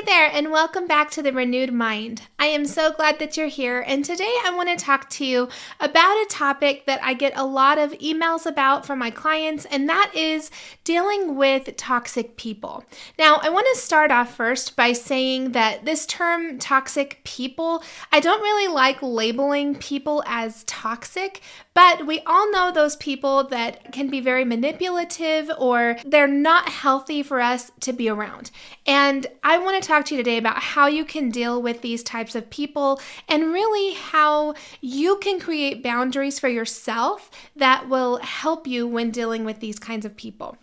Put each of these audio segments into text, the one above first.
there, and welcome back to The Renewed Mind. I am so glad that you're here, and today I want to talk to you about a topic that I get a lot of emails about from my clients, and that is dealing with toxic people. Now, I want to start off first by saying that this term toxic people, I don't really like labeling people as toxic, but we all know those people that can be very manipulative or they're not healthy for us to be around. And I want to talk to you today about how you can deal with these types of people and really how you can create boundaries for yourself that will help you when dealing with these kinds of people.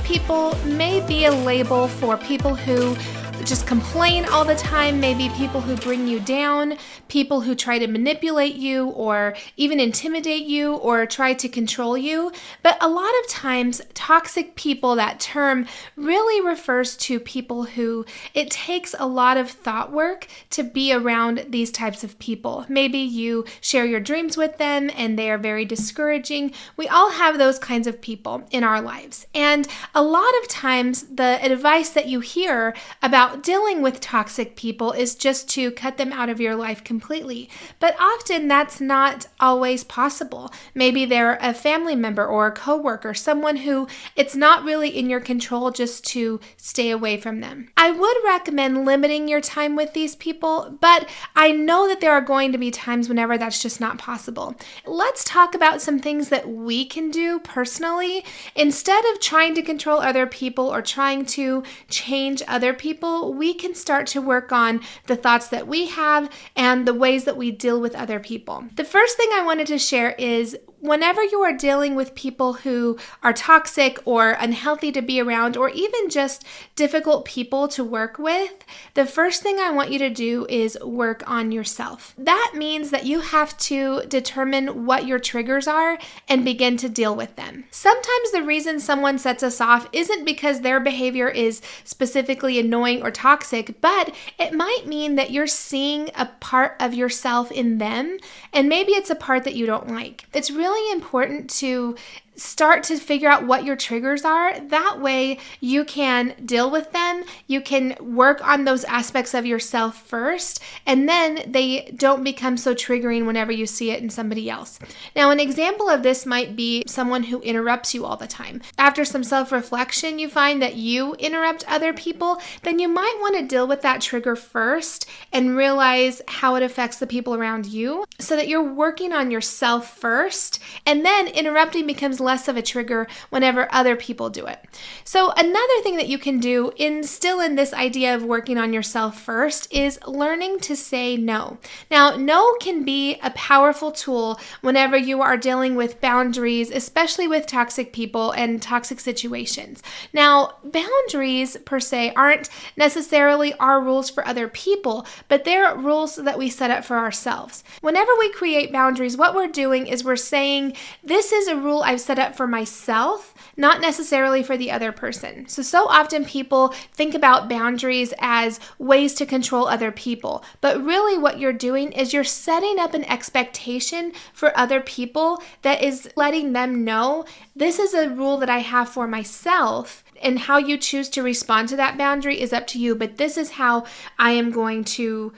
People may be a label for people who just complain all the time, maybe people who bring you down, people who try to manipulate you or even intimidate you or try to control you. But a lot of times, toxic people, that term really refers to people who it takes a lot of thought work to be around these types of people. Maybe you share your dreams with them and they are very discouraging. We all have those kinds of people in our lives. And a lot of times, the advice that you hear about dealing with toxic people is just to cut them out of your life completely. But often that's not always possible. Maybe they're a family member or a coworker, someone who it's not really in your control just to stay away from them. I would recommend limiting your time with these people, but I know that there are going to be times whenever that's just not possible. Let's talk about some things that we can do personally. Instead of trying to control other people or trying to change other people, we can start to work on the thoughts that we have and the ways that we deal with other people. The first thing I wanted to share is whenever you are dealing with people who are toxic or unhealthy to be around, or even just difficult people to work with, the first thing I want you to do is work on yourself. That means that you have to determine what your triggers are and begin to deal with them. Sometimes the reason someone sets us off isn't because their behavior is specifically annoying or toxic, but it might mean that you're seeing a part of yourself in them, and maybe it's a part that you don't like. It's really important to start to figure out what your triggers are. That way you can deal with them. You can work on those aspects of yourself first, and then they don't become so triggering whenever you see it in somebody else. Now, an example of this might be someone who interrupts you all the time. After some self-reflection, you find that you interrupt other people, then you might want to deal with that trigger first and realize how it affects the people around you so that you're working on yourself first, and then interrupting becomes less of a trigger whenever other people do it. So another thing that you can do in this idea of working on yourself first is learning to say no. Now, no can be a powerful tool whenever you are dealing with boundaries, especially with toxic people and toxic situations. Now, boundaries per se aren't necessarily our rules for other people, but they're rules that we set up for ourselves. Whenever we create boundaries, what we're doing is we're saying, this is a rule I've set up for myself, not necessarily for the other person. So often people think about boundaries as ways to control other people, but really what you're doing is you're setting up an expectation for other people that is letting them know, this is a rule that I have for myself, and how you choose to respond to that boundary is up to you, but this is how I am going to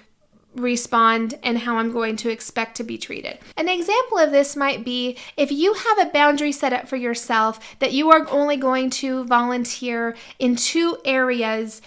respond and how I'm going to expect to be treated. An example of this might be if you have a boundary set up for yourself that you are only going to volunteer in 2 areas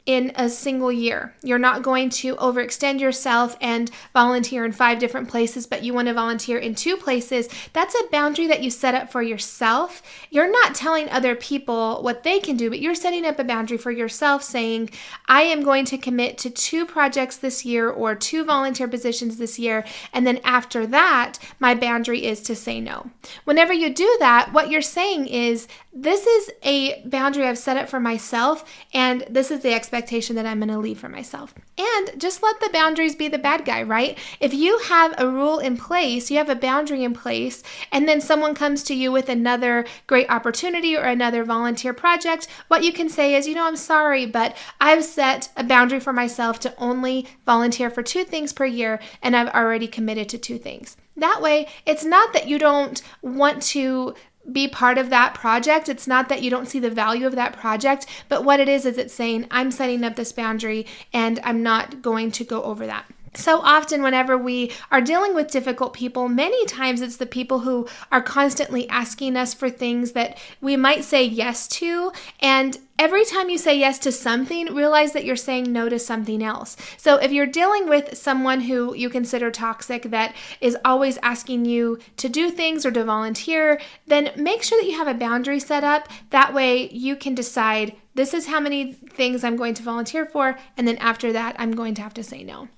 in a single year. You're not going to overextend yourself and volunteer in 5 different places, but you want to volunteer in 2 places. That's a boundary that you set up for yourself. You're not telling other people what they can do, but you're setting up a boundary for yourself saying, I am going to commit to 2 projects this year or 2 volunteer positions this year, and then after that, my boundary is to say no. Whenever you do that, what you're saying is, this is a boundary I've set up for myself, and this is the expectation that I'm going to leave for myself. And just let the boundaries be the bad guy, right? If you have a rule in place, you have a boundary in place, and then someone comes to you with another great opportunity or another volunteer project, what you can say is, I'm sorry, but I've set a boundary for myself to only volunteer for 2 things per year, and I've already committed to 2 things. That way, it's not that you don't want to be part of that project. It's not that you don't see the value of that project, but what it is it's saying, I'm setting up this boundary and I'm not going to go over that. So often whenever we are dealing with difficult people, many times it's the people who are constantly asking us for things that we might say yes to, and every time you say yes to something, realize that you're saying no to something else. So if you're dealing with someone who you consider toxic that is always asking you to do things or to volunteer, then make sure that you have a boundary set up. That way you can decide, this is how many things I'm going to volunteer for, and then after that, I'm going to have to say no.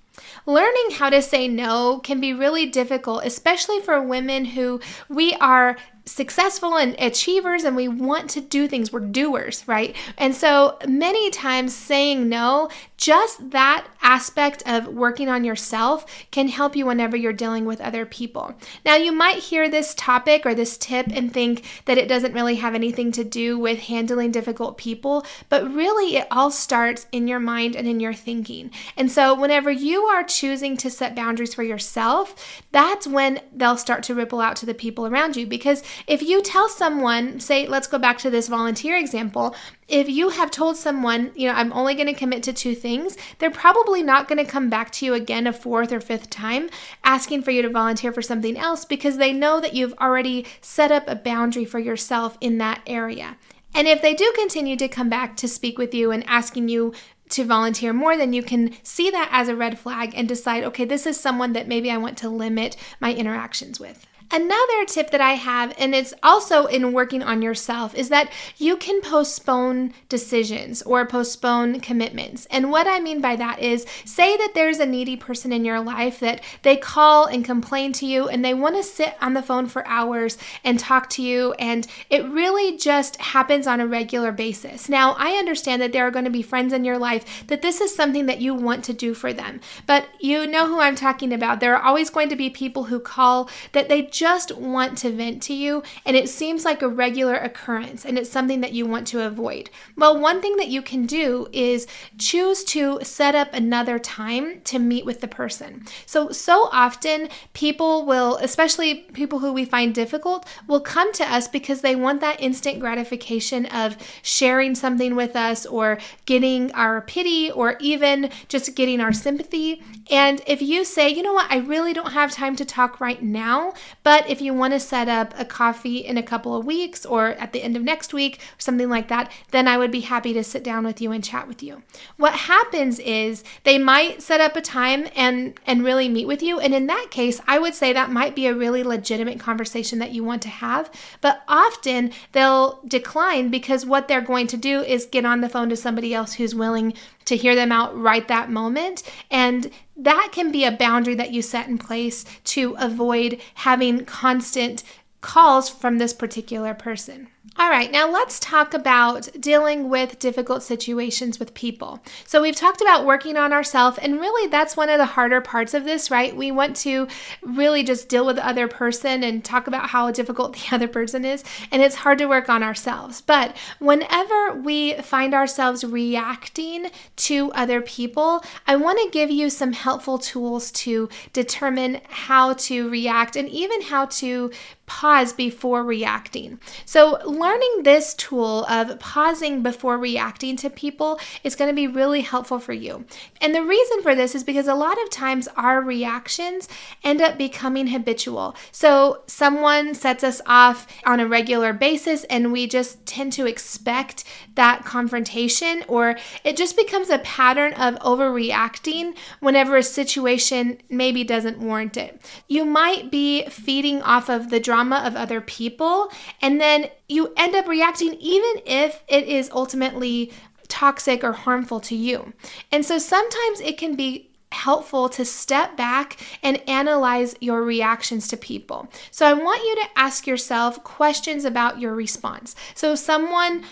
Learning how to say no can be really difficult, especially for women who we are successful and achievers and we want to do things. We're doers, right? And so many times saying no, just that aspect of working on yourself can help you whenever you're dealing with other people. Now, you might hear this topic or this tip and think that it doesn't really have anything to do with handling difficult people, but really it all starts in your mind and in your thinking. And so whenever you are choosing to set boundaries for yourself, that's when they'll start to ripple out to the people around you. Because if you tell someone, say, let's go back to this volunteer example, if you have told someone, I'm only going to commit to 2 things, they're probably not going to come back to you again a 4th or 5th time asking for you to volunteer for something else, because they know that you've already set up a boundary for yourself in that area. And if they do continue to come back to speak with you and asking you to volunteer more, then you can see that as a red flag and decide, okay, this is someone that maybe I want to limit my interactions with. Another tip that I have, and it's also in working on yourself, is that you can postpone decisions or postpone commitments. And what I mean by that is, say that there's a needy person in your life that they call and complain to you and they want to sit on the phone for hours and talk to you, and it really just happens on a regular basis. Now, I understand that there are going to be friends in your life that this is something that you want to do for them, but you know who I'm talking about. There are always going to be people who call that they just want to vent to you, and it seems like a regular occurrence, and it's something that you want to avoid. Well, one thing that you can do is choose to set up another time to meet with the person. So often people will, especially people who we find difficult, will come to us because they want that instant gratification of sharing something with us or getting our pity or even just getting our sympathy. And if you say, you know what, I really don't have time to talk right now, but if you want to set up a coffee in a couple of weeks or at the end of next week, or something like that, then I would be happy to sit down with you and chat with you. What happens is they might set up a time and really meet with you. And in that case, I would say that might be a really legitimate conversation that you want to have. But often they'll decline because what they're going to do is get on the phone to somebody else who's willing to hear them out right that moment. And that can be a boundary that you set in place to avoid having constant calls from this particular person. All right, now let's talk about dealing with difficult situations with people. So we've talked about working on ourselves, and really that's one of the harder parts of this, right? We want to really just deal with the other person and talk about how difficult the other person is, and it's hard to work on ourselves. But whenever we find ourselves reacting to other people, I want to give you some helpful tools to determine how to react and even how to pause before reacting. So learning this tool of pausing before reacting to people is going to be really helpful for you. And the reason for this is because a lot of times our reactions end up becoming habitual. So someone sets us off on a regular basis and we just tend to expect that confrontation, or it just becomes a pattern of overreacting whenever a situation maybe doesn't warrant it. You might be feeding off of the drama of other people, and then you end up reacting even if it is ultimately toxic or harmful to you. And so sometimes it can be helpful to step back and analyze your reactions to people. So I want you to ask yourself questions about your response. So if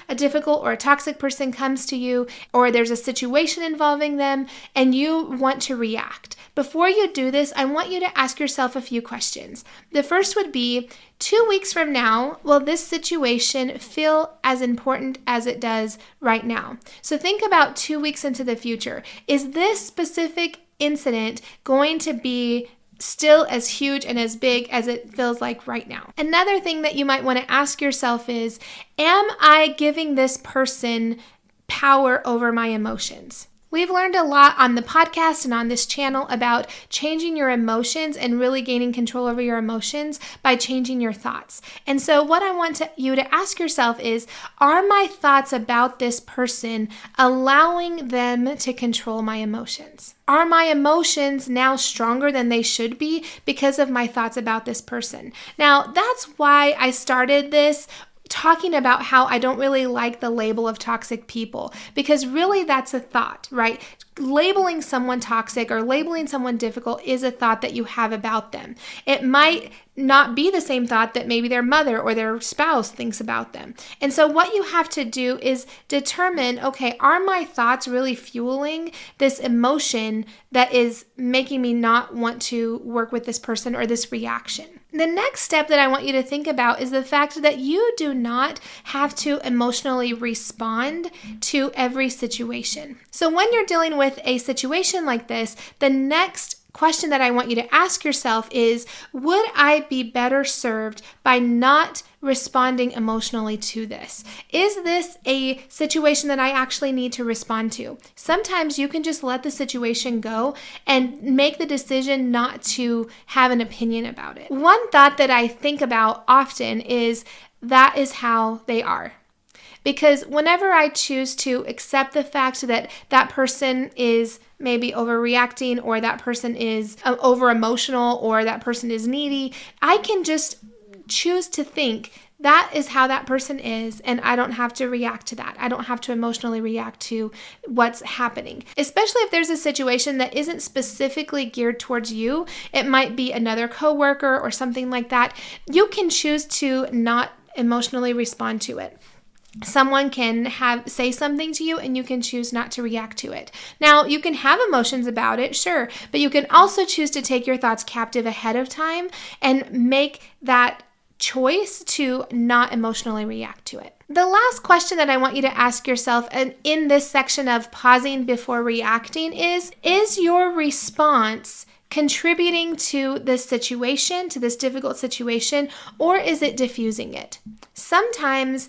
a difficult or a toxic person comes to you, or there's a situation involving them and you want to react, before you do this, I want you to ask yourself a few questions. The first would be, 2 weeks from now, will this situation feel as important as it does right now? So think about 2 weeks into the future. Is this specific incident going to be still as huge and as big as it feels like right now? Another thing that you might want to ask yourself is, am I giving this person power over my emotions? We've learned a lot on the podcast and on this channel about changing your emotions and really gaining control over your emotions by changing your thoughts. And so what I want you to ask yourself is, are my thoughts about this person allowing them to control my emotions? Are my emotions now stronger than they should be because of my thoughts about this person? Now, that's why I started this talking about how I don't really like the label of toxic people, because really that's a thought, right? Labeling someone toxic or labeling someone difficult is a thought that you have about them. It might not be the same thought that maybe their mother or their spouse thinks about them. And so what you have to do is determine, okay, are my thoughts really fueling this emotion that is making me not want to work with this person or this reaction? The next step that I want you to think about is the fact that you do not have to emotionally respond to every situation. So when you're dealing with a situation like this, the next question that I want you to ask yourself is, would I be better served by not responding emotionally to this? Is this a situation that I actually need to respond to? Sometimes you can just let the situation go and make the decision not to have an opinion about it. One thought that I think about often is, that is how they are. Because whenever I choose to accept the fact that that person is maybe overreacting, or that person is over emotional, or that person is needy, I can just choose to think that is how that person is, and I don't have to react to that. I don't have to emotionally react to what's happening. Especially if there's a situation that isn't specifically geared towards you. It might be another coworker or something like that. You can choose to not emotionally respond to it. Someone can say something to you and you can choose not to react to it. Now, you can have emotions about it, sure, but you can also choose to take your thoughts captive ahead of time and make that choice to not emotionally react to it. The last question that I want you to ask yourself, and in this section of pausing before reacting, is your response contributing to this situation, to this difficult situation, or is it diffusing it? Sometimes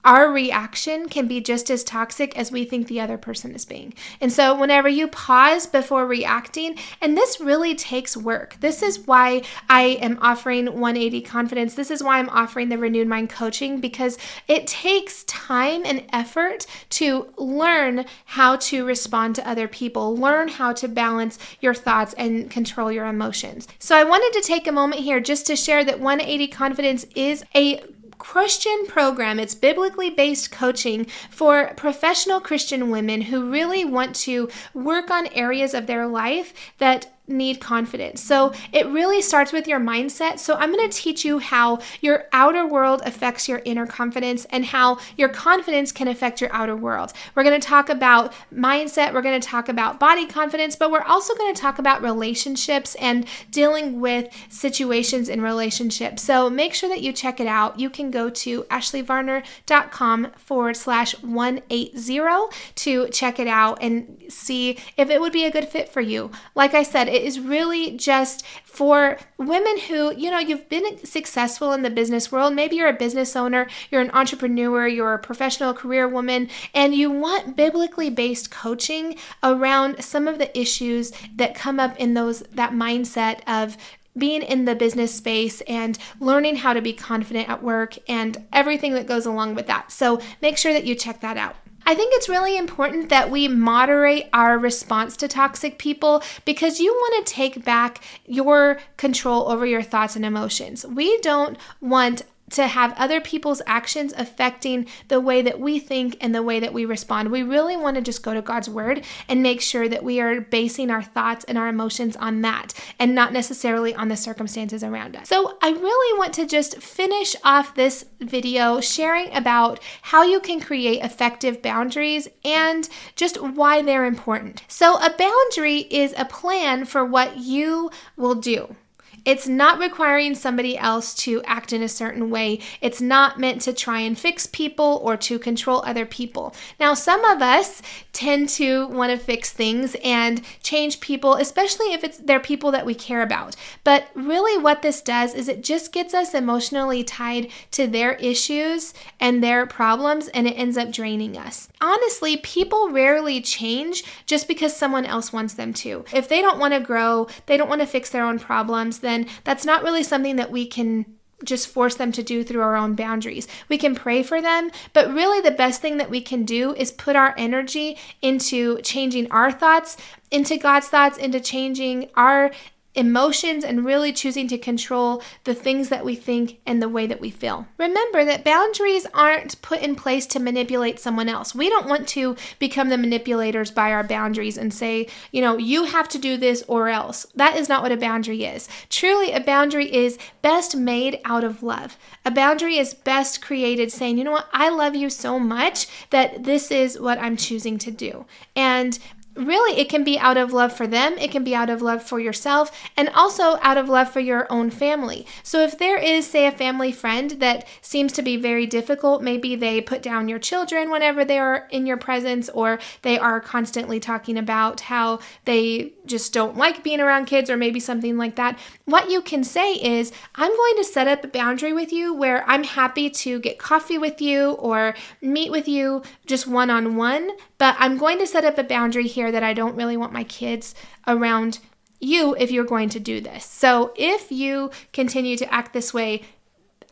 our reaction can be just as toxic as we think the other person is being. And so whenever you pause before reacting, and this really takes work. This is why I am offering 180 Confidence. This is why I'm offering the Renewed Mind coaching, because it takes time and effort to learn how to respond to other people, learn how to balance your thoughts and control your emotions. So I wanted to take a moment here just to share that 180 Confidence is a Christian program. It's biblically based coaching for professional Christian women who really want to work on areas of their life that need confidence. So it really starts with your mindset. So I'm going to teach you how your outer world affects your inner confidence and how your confidence can affect your outer world. We're going to talk about mindset. We're going to talk about body confidence, but we're also going to talk about relationships and dealing with situations in relationships. So make sure that you check it out. You can go to ashleyvarner.com/180 to check it out and see if it would be a good fit for you. Like I said, it is really just for women who, you've been successful in the business world. Maybe you're a business owner, you're an entrepreneur, you're a professional career woman, and you want biblically based coaching around some of the issues that come up in that mindset of being in the business space and learning how to be confident at work and everything that goes along with that. So make sure that you check that out. I think it's really important that we moderate our response to toxic people, because you want to take back your control over your thoughts and emotions. We don't want to have other people's actions affecting the way that we think and the way that we respond. We really want to just go to God's word and make sure that we are basing our thoughts and our emotions on that and not necessarily on the circumstances around us. So I really want to just finish off this video sharing about how you can create effective boundaries and just why they're important. So a boundary is a plan for what you will do. It's not requiring somebody else to act in a certain way. It's not meant to try and fix people or to control other people. Now, some of us tend to want to fix things and change people, especially if they're people that we care about. But really what this does is it just gets us emotionally tied to their issues and their problems, and it ends up draining us. Honestly, people rarely change just because someone else wants them to. If they don't want to grow, they don't want to fix their own problems, then that's not really something that we can just force them to do through our own boundaries. We can pray for them, but really the best thing that we can do is put our energy into changing our thoughts, into God's thoughts, into changing our emotions and really choosing to control the things that we think and the way that we feel. Remember that boundaries aren't put in place to manipulate someone else. We don't want to become the manipulators by our boundaries and say, you have to do this or else. That is not what a boundary is. Truly, a boundary is best made out of love. A boundary is best created saying, you know what, I love you so much that this is what I'm choosing to do. And really, it can be out of love for them, it can be out of love for yourself, and also out of love for your own family. So if there is, say, a family friend that seems to be very difficult, maybe they put down your children whenever they are in your presence, or they are constantly talking about how they just don't like being around kids, or maybe something like that, what you can say is, I'm going to set up a boundary with you where I'm happy to get coffee with you or meet with you just one-on-one, but I'm going to set up a boundary here that I don't really want my kids around you if you're going to do this. So if you continue to act this way,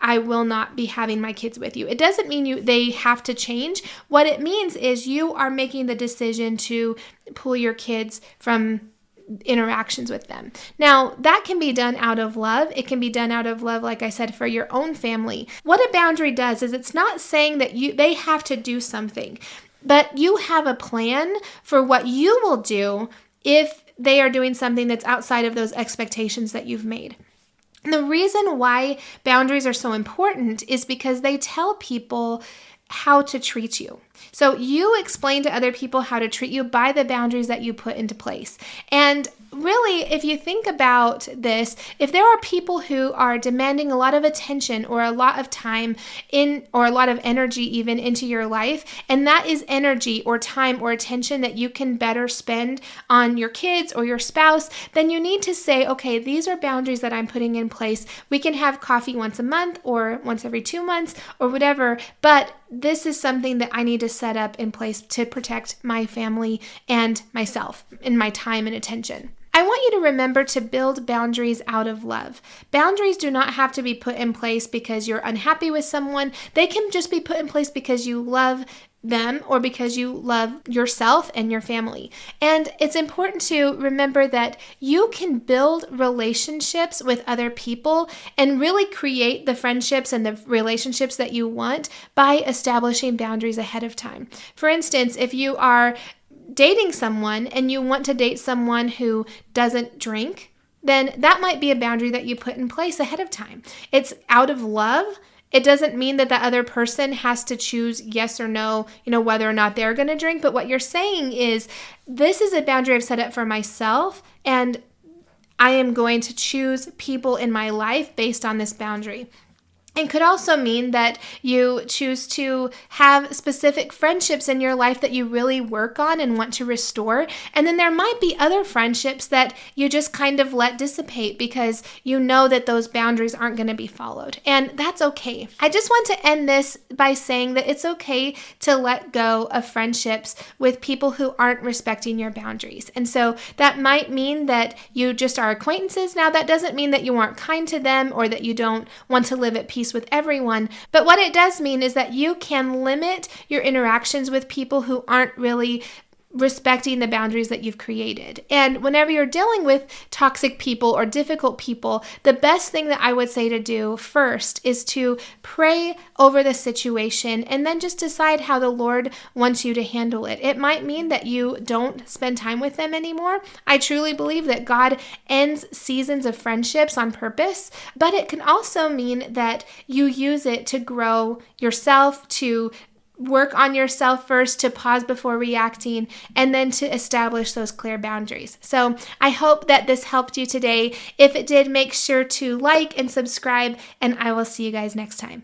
I will not be having my kids with you. It doesn't mean they have to change. What it means is you are making the decision to pull your kids from interactions with them. Now, that can be done out of love. It can be done out of love, like I said, for your own family. What a boundary does is it's not saying that they have to do something, but you have a plan for what you will do if they are doing something that's outside of those expectations that you've made. And the reason why boundaries are so important is because they tell people how to treat you. So you explain to other people how to treat you by the boundaries that you put into place. And really, if you think about this, if there are people who are demanding a lot of attention or a lot of time or a lot of energy even into your life, and that is energy or time or attention that you can better spend on your kids or your spouse, then you need to say, okay, these are boundaries that I'm putting in place. We can have coffee once a month or once every 2 months or whatever, but this is something that I need to set up in place to protect my family and myself and my time and attention. I want you to remember to build boundaries out of love. Boundaries do not have to be put in place because you're unhappy with someone. They can just be put in place because you love them or because you love yourself and your family. And it's important to remember that you can build relationships with other people and really create the friendships and the relationships that you want by establishing boundaries ahead of time. For instance, if you are dating someone and you want to date someone who doesn't drink, then that might be a boundary that you put in place ahead of time. It's out of love. It doesn't mean that the other person has to choose yes or no, whether or not they're going to drink. But what you're saying is, this is a boundary I've set up for myself, and I am going to choose people in my life based on this boundary. It could also mean that you choose to have specific friendships in your life that you really work on and want to restore. And then there might be other friendships that you just kind of let dissipate because you know that those boundaries aren't going to be followed. And that's okay. I just want to end this by saying that it's okay to let go of friendships with people who aren't respecting your boundaries. And so that might mean that you just are acquaintances. Now, that doesn't mean that you aren't kind to them or that you don't want to live at peace with everyone. But what it does mean is that you can limit your interactions with people who aren't really respecting the boundaries that you've created. And whenever you're dealing with toxic people or difficult people, the best thing that I would say to do first is to pray over the situation and then just decide how the Lord wants you to handle it. It might mean that you don't spend time with them anymore. I truly believe that God ends seasons of friendships on purpose, but it can also mean that you use it to grow yourself, to work on yourself first, to pause before reacting, and then to establish those clear boundaries. So I hope that this helped you today. If it did, make sure to like and subscribe, and I will see you guys next time.